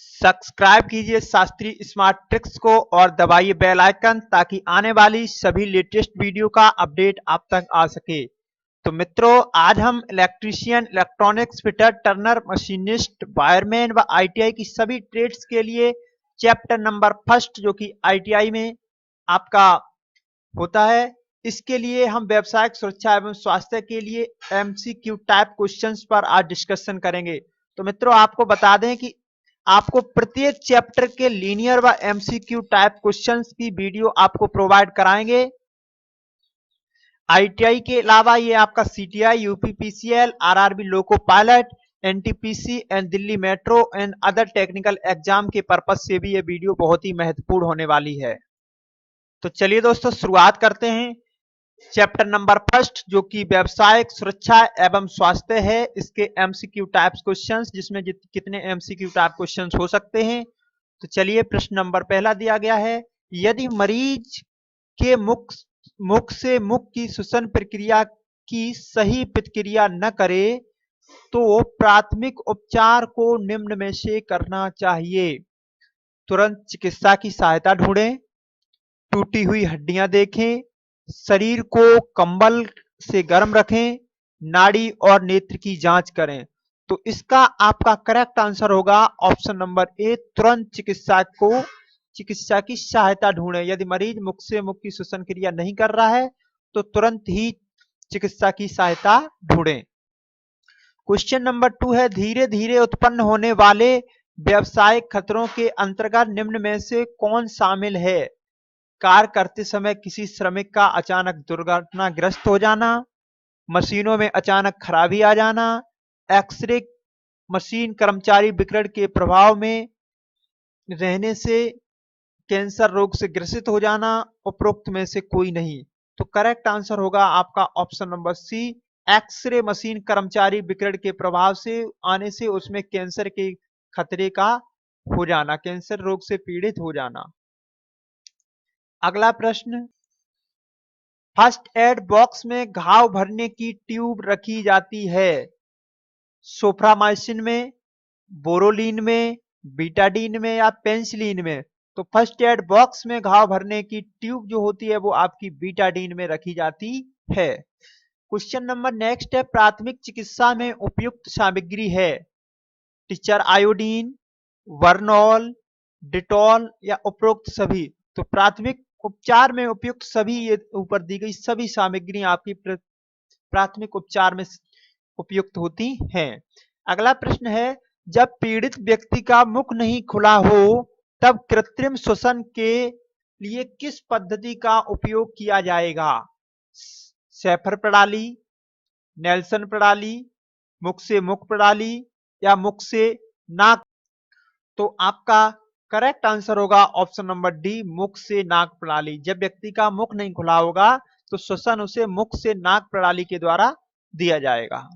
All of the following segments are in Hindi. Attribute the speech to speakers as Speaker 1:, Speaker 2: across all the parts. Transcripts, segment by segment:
Speaker 1: सब्सक्राइब कीजिए शास्त्री स्मार्ट ट्रिक्स को और दबाइए बेल आइकन ताकि आने वाली सभी लेटेस्ट वीडियो का अपडेट आप तक आ सके। तो मित्रों, आज हम electrician, electronics fitter, Turner, machinist, wireman व आईटीआई की सभी ट्रेड्स के लिए चैप्टर नंबर फर्स्ट जो कि आईटीआई में आपका होता है, इसके लिए हम व्यावसायिक सुरक्षा एवं स्वास्थ्य के लिए एमसीक्यू टाइप क्वेश्चंस पर आज डिस्कशन करेंगे। तो मित्रों, आपको बता दें कि आपको प्रत्येक चैप्टर के लीनियर व एमसीक्यू टाइप क्वेश्चंस की वीडियो आपको प्रोवाइड कराएंगे। आईटीआई के अलावा ये आपका CTI, UPPCL, RRB loco pilot, NTPC and Delhi metro and other technical exam के पर्पज से भी ये वीडियो बहुत ही महत्वपूर्ण होने वाली है। तो चलिए दोस्तों, शुरुआत करते हैं। चैप्टर नंबर फर्स्ट जो कि व्यवसायिक सुरक्षा एवं स्वास्थ्य है, इसके एमसीक्यू टाइप्स क्वेश्चंस, जिसमें कितने एमसीक्यू टाइप क्वेश्चंस हो सकते हैं। तो चलिए, प्रश्न नंबर पहला दिया गया है, यदि मरीज के मुख से मुख की श्वसन प्रक्रिया की सही प्रतिक्रिया न करे तो प्राथमिक उपचार को निम्न में से करना चाहिए। तुरंत चिकित्सा की सहायता ढूंढें, टूटी हुई हड्डियां देखें, शरीर को कंबल से गर्म रखें, नाड़ी और नेत्र की जांच करें। तो इसका आपका करेक्ट आंसर होगा ऑप्शन नंबर ए, तुरंत चिकित्सा की सहायता ढूंढें। यदि मरीज मुख से मुख की श्वसन क्रिया नहीं कर रहा है तो तुरंत ही चिकित्सा की सहायता ढूंढें। क्वेश्चन नंबर 2 है, धीरे धीरे उत्पन्न होने वाले व्यवसायिक खतरों के अंतर्गत निम्न में से कौन शामिल है। कार्य करते समय किसी श्रमिक का अचानक दुर्घटनाग्रस्त हो जाना, मशीनों में अचानक खराबी आ जाना, एक्सरे मशीन कर्मचारी विकिरण के प्रभाव में रहने से कैंसर रोग से ग्रसित हो जाना, उपरोक्त में से कोई नहीं। तो करेक्ट आंसर होगा आपका option number C, X ray machine कर्मचारी विकिरण के प्रभाव से आने से उसमें कैंसर के खतरे का हो जाना, कैंसर रोग से पीड़ित हो जाना। अगला प्रश्न, फर्स्ट एड बॉक्स में घाव भरने की ट्यूब रखी जाती है सोफ्रामाइसिन में, बोरोलीन में, बीटाडीन में या पेंसिलिन में। तो फर्स्ट एड बॉक्स में घाव भरने की ट्यूब जो होती है वो आपकी बीटाडीन में रखी जाती है। क्वेश्चन नंबर नेक्स्ट है, प्राथमिक चिकित्सा में उपयुक्त सामग्री है टीचर आयोडीन, वर्नॉल, डिटॉल या उपरोक्त सभी। तो प्राथमिक उपचार में उपयुक्त सभी, ये ऊपर दी गई सभी सामग्री आपकी प्राथमिक उपचार में उपयुक्त होती हैं। अगला प्रश्न है, जब पीड़ित व्यक्ति का मुख नहीं खुला हो तब कृत्रिम श्वसन के लिए किस पद्धति का उपयोग किया जाएगा। शेफर प्रणाली, नेल्सन प्रणाली, मुख से मुख प्रणाली या मुख से नाक। तो आपका करेक्ट आंसर होगा ऑप्शन नंबर डी, मुख से नाक प्रणाली। जब व्यक्ति का मुख नहीं खुला होगा तो श्वसन उसे मुख से नाक प्रणाली के द्वारा दिया जाएगा।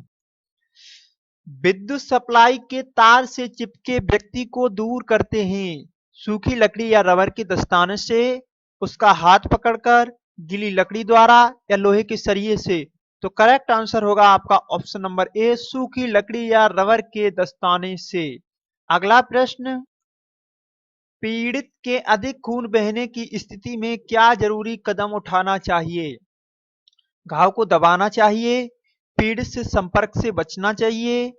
Speaker 1: विद्युत सप्लाई के तार से चिपके व्यक्ति को दूर करते हैं सूखी लकड़ी या रबर के दस्ताने से, उसका हाथ पकड़कर, गीली लकड़ी द्वारा या लोहे के सरिये से। तो करेक्ट आंसर होगा आपका ऑप्शन नंबर ए, सूखी लकड़ी या रबर के दस्ताने से। अगला प्रश्न, पीड़ित के अधिक खून बहने की स्थिति में क्या जरूरी कदम उठाना चाहिए। घाव को दबाना चाहिए, पीड़ित से संपर्क से बचना चाहिए,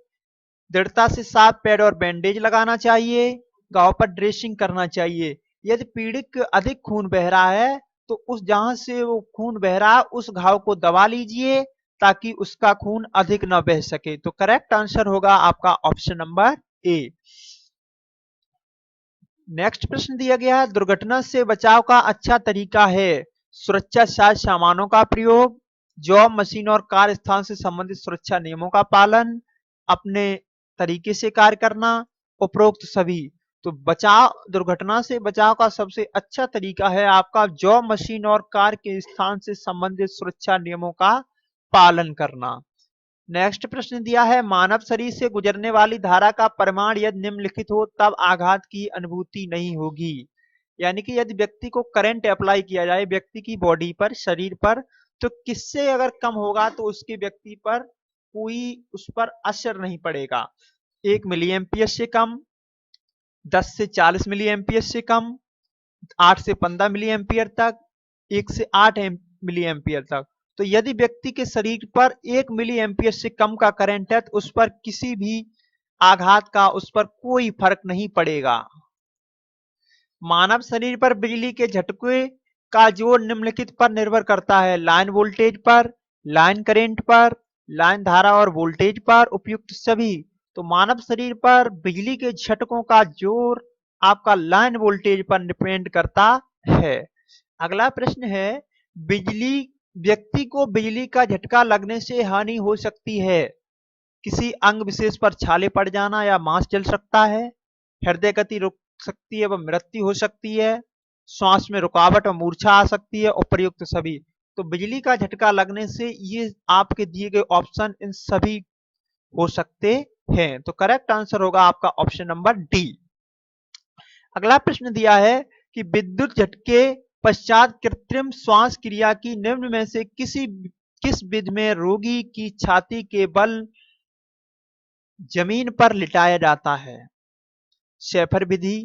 Speaker 1: दृढ़ता से साफ पैड और बैंडेज लगाना चाहिए, घाव पर ड्रेसिंग करना चाहिए। यदि पीड़ित के अधिक खून बह रहा है तो उस जहां से वो खून बह रहा है उस घाव को दबा लीजिए ताकि उसका खून अधिक न बह सके। तो करेक्ट आंसर होगा आपका ऑप्शन नंबर ए। नेक्स्ट प्रश्न दिया गया है, दुर्घटना से बचाव का अच्छा तरीका है सुरक्षा सामानों का प्रयोग, जॉब, मशीन और कार्य स्थान से संबंधित सुरक्षा नियमों का पालन, अपने तरीके से कार्य करना, उपरोक्त सभी। तो दुर्घटना से बचाव का सबसे अच्छा तरीका है आपका जॉब, मशीन और कार्य के स्थान से संबंधित सुरक्षा नियमों का पालन करना। नेक्स्ट प्रश्न दिया है, मानव शरीर से गुजरने वाली धारा का परिमाण यदि निम्नलिखित हो तब आघात की अनुभूति नहीं होगी। यानी कि यदि व्यक्ति को करंट अप्लाई किया जाए व्यक्ति की बॉडी पर, शरीर पर, तो किससे अगर कम होगा तो उसके व्यक्ति पर कोई उस पर असर नहीं पड़ेगा। 1 मिली एम्पियर से कम, 10 से 40 मिली एम्पियर से कम, 8 से 15 मिली एम्पियर तक, 1 से 8 मिली एम्पियर तक। तो यदि व्यक्ति के शरीर पर 1 मिली एम्पियर से कम का करंट है तो उस पर किसी भी आघात का उस पर कोई फर्क नहीं पड़ेगा। मानव शरीर पर बिजली के झटके का जोर निम्नलिखित पर निर्भर करता है: लाइन वोल्टेज पर, लाइन करंट पर, लाइन धारा और वोल्टेज पर, उपयुक्त सभी। तो मानव शरीर पर बिजली के झटकों का जोर आपका लाइन वोल्टेज पर डिपेंड करता है। अगला प्रश्न है, बिजली व्यक्ति को बिजली का झटका लगने से हानि हो सकती है। किसी अंग विशेष पर छाले पड़ जाना या मांस जल सकता है, हृदय गति रुक सकती है व मृत्यु हो सकती है, श्वास में रुकावट और मूर्छा आ सकती है, उपर्युक्त सभी। तो बिजली का झटका लगने से ये आपके दिए गए ऑप्शन इन सभी हो सकते हैं। तो करेक्ट आंसर होगा आपका ऑप्शन नंबर डी। अगला प्रश्न दिया है कि विद्युत झटके पश्चात कृत्रिम श्वास क्रिया की निम्न में से किस विधि में रोगी की छाती के बल जमीन पर लिटाया जाता है? शेफर विधि,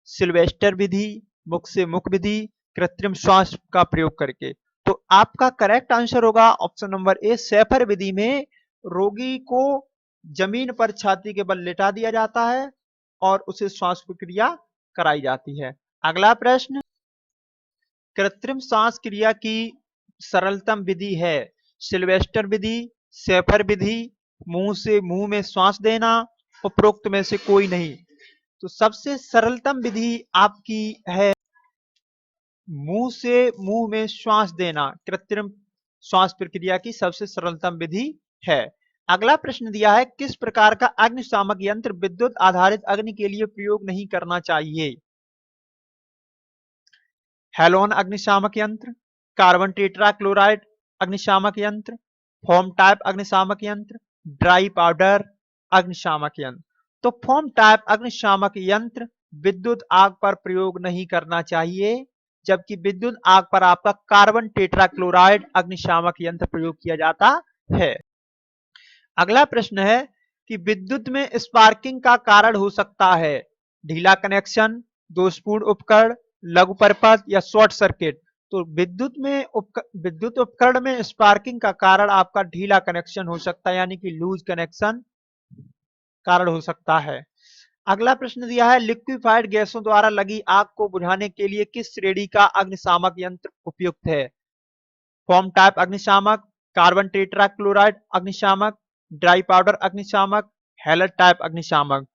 Speaker 1: सिल्वेस्टर विधि, मुख से मुख विधि, कृत्रिम श्वास का प्रयोग करके। तो आपका करेक्ट आंसर होगा ऑप्शन नंबर ए, शेफर विधि में रोगी को जमीन पर छाती के बल लिटा दिया जाता है और उसे श्वास प्रक्रिया कराई जाती है। अगला प्रश्न, कृत्रिम श्वास क्रिया की सरलतम विधि है सिल्वेस्टर विधि, शेफर विधि, मुंह से मुंह में श्वास देना, उपरोक्त में से कोई नहीं। तो सबसे सरलतम विधि आपकी है मुंह से मुंह में श्वास देना, कृत्रिम श्वास प्रक्रिया की सबसे सरलतम विधि है। अगला प्रश्न दिया है, किस प्रकार का अग्निशामक यंत्र विद्युत आधारित अग्नि के लिए प्रयोग नहीं करना चाहिए? हेलोन अग्निशामक यंत्र, कार्बन टेट्राक्लोराइड अग्निशामक यंत्र, फोम टाइप अग्निशामक यंत्र, ड्राई पाउडर अग्निशामक यंत्र। तो फोम टाइप अग्निशामक यंत्र विद्युत आग पर प्रयोग नहीं करना चाहिए, जबकि विद्युत आग पर आपका कार्बन टेट्राक्लोराइड अग्निशामक यंत्र प्रयोग किया जाता है। अगला प्रश्न है कि विद्युत में स्पार्किंग का कारण हो सकता है ढीला कनेक्शन, दोषपूर्ण उपकरण, लघु परिपथ या शॉर्ट सर्किट। तो विद्युत उपकरण में स्पार्किंग का कारण आपका ढीला कनेक्शन हो सकता है, यानी कि लूज कनेक्शन कारण हो सकता है। अगला प्रश्न दिया है, लिक्विफाइड गैसों द्वारा लगी आग को बुझाने के लिए किस श्रेणी का अग्निशामक यंत्र उपयुक्त है? फोम टाइप अग्निशामक, कार्बन टेट्राक्लोराइड अग्निशामक, ड्राई पाउडर अग्निशामक, हैलर टाइप अग्निशामक।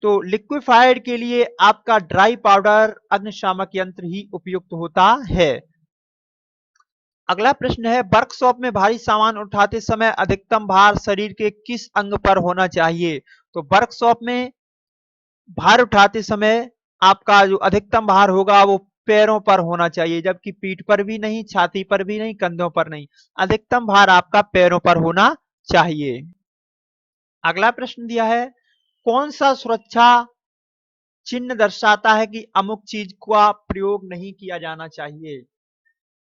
Speaker 1: तो लिक्विफाइड के लिए आपका ड्राई पाउडर अग्निशामक यंत्र ही उपयुक्त होता है। अगला प्रश्न है, वर्कशॉप में भारी सामान उठाते समय अधिकतम भार शरीर के किस अंग पर होना चाहिए? तो वर्कशॉप में भार उठाते समय आपका जो अधिकतम भार होगा वो पैरों पर होना चाहिए, जबकि पीठ पर भी नहीं, छाती पर भी नहीं, कंधों पर नहीं। अधिकतम भार आपका पैरों पर होना चाहिए। अगला प्रश्न दिया है, कौन सा सुरक्षा चिन्ह दर्शाता है कि अमुक चीज का प्रयोग नहीं किया जाना चाहिए?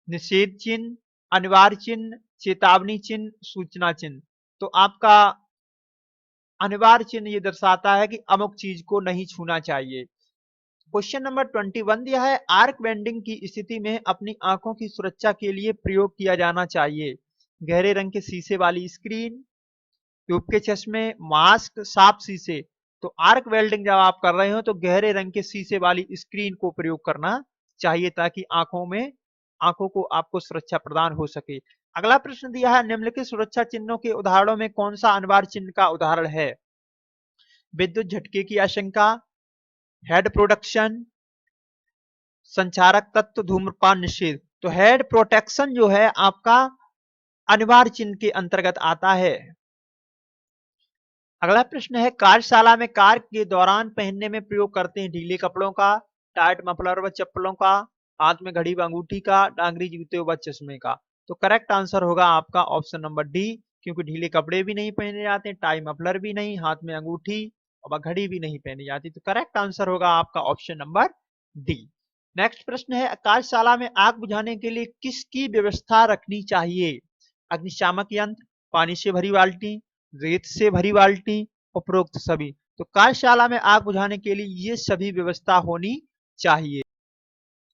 Speaker 1: निषेध चिन्ह, अनिवार्य चिन्ह, चेतावनी चिन्ह, सूचना चिन्ह। तो आपका अनिवार्य चिन्ह ये दर्शाता है कि अमुक चीज को नहीं छूना चाहिए। क्वेश्चन नंबर 21 दिया है, आर्क बेंडिंग की स्थिति में अपनी आंखों की सुरक्षा के लिए प्रयोग किया जाना चाहिए गहरे रंग के शीशे वाली स्क्रीन, ट्यूब के चश्मे, मास्क, साफ शीशे। तो आर्क वेल्डिंग जब आप कर रहे हो तो गहरे रंग के शीशे वाली स्क्रीन को प्रयोग करना चाहिए ताकि आंखों को आपको सुरक्षा प्रदान हो सके। अगला प्रश्न दिया है, निम्नलिखित सुरक्षा चिन्हों के उदाहरणों में कौन सा अनिवार्य चिन्ह का उदाहरण है? विद्युत झटके की आशंका, हेड प्रोटेक्शन, संचारक तत्व, धूम्रपान निषेध। तो हेड प्रोटेक्शन जो है आपका अनिवार्य चिन्ह के अंतर्गत आता है। अगला प्रश्न है, कार्यशाला में कार्य के दौरान पहनने में प्रयोग करते हैं ढीले कपड़ों का, टाइट मफलर व चप्पलों का, हाथ में घड़ी व अंगूठी का, डांगरी जूते व चश्मे का। तो करेक्ट आंसर होगा आपका ऑप्शन नंबर डी, क्योंकि ढीले कपड़े भी नहीं पहने जाते, टाई मफलर भी नहीं, हाथ में अंगूठी और घड़ी भी नहीं पहनी जाती। तो करेक्ट आंसर होगा आपका ऑप्शन नंबर डी। नेक्स्ट प्रश्न है, कार्यशाला में आग बुझाने के लिए किसकी व्यवस्था रखनी चाहिए? अग्निशामक यंत्र, पानी से भरी बाल्टी, रेत से भरी बाल्टी, उपरोक्त सभी। तो कार्यशाला में आग बुझाने के लिए ये सभी व्यवस्था होनी चाहिए।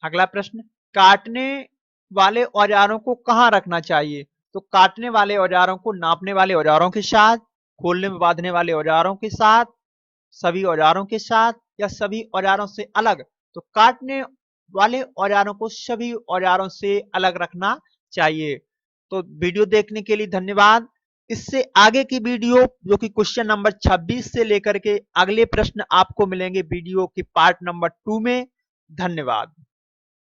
Speaker 1: अगला प्रश्न, काटने वाले औजारों को कहाँ रखना चाहिए? तो काटने वाले औजारों को नापने वाले औजारों के साथ, खोलने में बांधने वाले औजारों के साथ, सभी औजारों के साथ या सभी औजारों से अलग? तो काटने वाले औजारों को सभी औजारों से अलग रखना चाहिए। तो वीडियो देखने के लिए धन्यवाद। इससे आगे की वीडियो जो कि क्वेश्चन नंबर 26 से लेकर के अगले प्रश्न आपको मिलेंगे वीडियो की पार्ट नंबर 2 में। धन्यवाद।